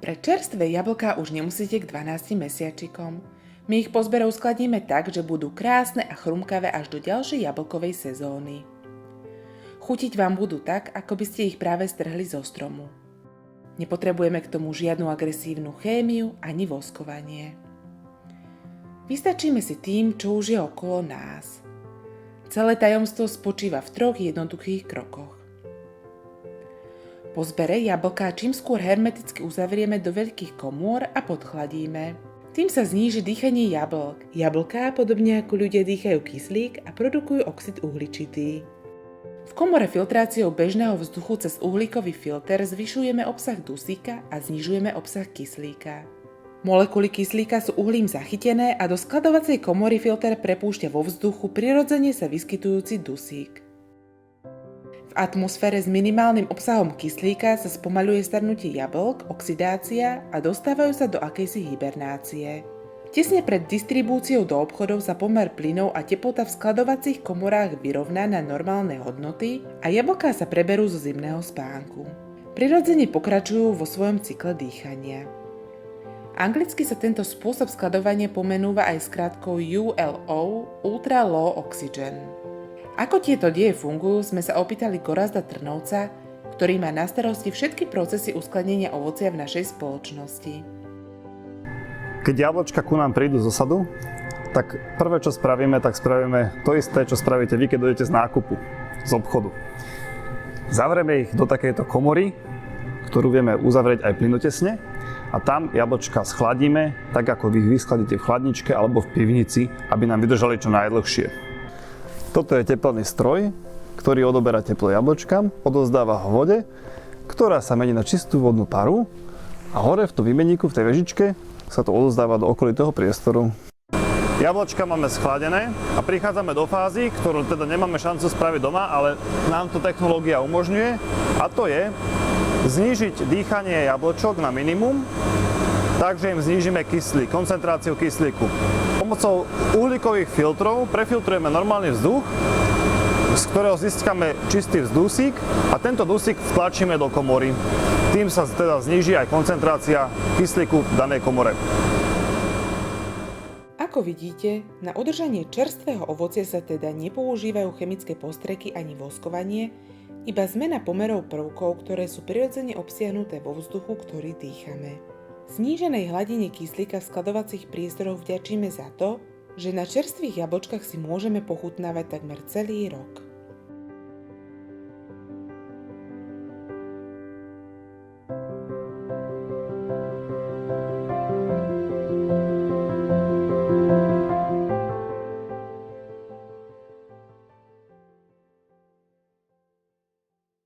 Pre čerstvé jablká už nemusíte k 12 mesiačikom. My ich po zbere uskladníme tak, že budú krásne a chrumkavé až do ďalšej jablkovej sezóny. Chutiť vám budú tak, ako by ste ich práve strhli zo stromu. Nepotrebujeme k tomu žiadnu agresívnu chémiu ani voskovanie. Vystačíme si tým, čo už je okolo nás. Celé tajomstvo spočíva v 3 jednoduchých krokoch. Po zbere jablká čím skôr hermeticky uzavrieme do veľkých komôr a podchladíme. Tým sa zníži dýchanie jablk. Jablká, podobne ako ľudia, dýchajú kyslík a produkujú oxid uhličitý. V komore filtráciou bežného vzduchu cez uhlíkový filter zvyšujeme obsah dusíka a znižujeme obsah kyslíka. Molekuly kyslíka sú uhlím zachytené a do skladovacej komory filter prepúšťa vo vzduchu prirodzene sa vyskytujúci dusík. V atmosfére s minimálnym obsahom kyslíka sa spomaľuje starnutie jablk, oxidácia a dostávajú sa do akejsi hibernácie. Tesne pred distribúciou do obchodov sa pomer plynov a teplota v skladovacích komorách vyrovná na normálne hodnoty a jablká sa preberú zo zimného spánku. Prirodzene pokračujú vo svojom cykle dýchania. Anglicky sa tento spôsob skladovania pomenúva aj skratkou ULO, Ultra Low Oxygen. Ako tieto deje fungujú, sme sa opýtali Gorazda Trnovca, ktorý má na starosti všetky procesy uskladnenia ovocia v našej spoločnosti. Keď jablčka ku nám prídu zo sadu, tak prvé, čo spravíme, to isté, čo spravíte vy, keď dojdete z nákupu, z obchodu. Zavrieme ich do takejto komory, ktorú vieme uzavrieť aj plynotesne, a tam jablčka schladíme, tak ako vy ich vyschladíte v chladničke alebo v pivnici, aby nám vydržali čo najdlhšie. Toto je teplný stroj, ktorý odoberá teplo jablčkám, odovzdáva ho vode, ktorá sa mení na čistú vodnú paru a hore v tom výmenníku, v tej vežičke, sa to odovzdáva do okolitého priestoru. Jablčka máme schladené a prichádzame do fázy, ktorú teda nemáme šancu spraviť doma, ale nám to technológia umožňuje, a to je znížiť dýchanie jablčok na minimum, takže im znížime kyslík, koncentráciu kyslíku. Pomocou uhlíkových filtrov prefiltrujeme normálny vzduch, z ktorého získame čistý vzdušík a tento dusík vtlačíme do komory. Tým sa teda zníži aj koncentrácia kyslíku v danej komore. Ako vidíte, na udržanie čerstvého ovocia sa teda nepoužívajú chemické postreky ani voskovanie, iba zmena pomerov prvkov, ktoré sú prirodzene obsiahnuté vo vzduchu, ktorý dýchame. Zníženej hladine kyslíka v skladovacích priestoroch vďačíme za to, že na čerstvých jablčkách si môžeme pochutnávať takmer celý rok.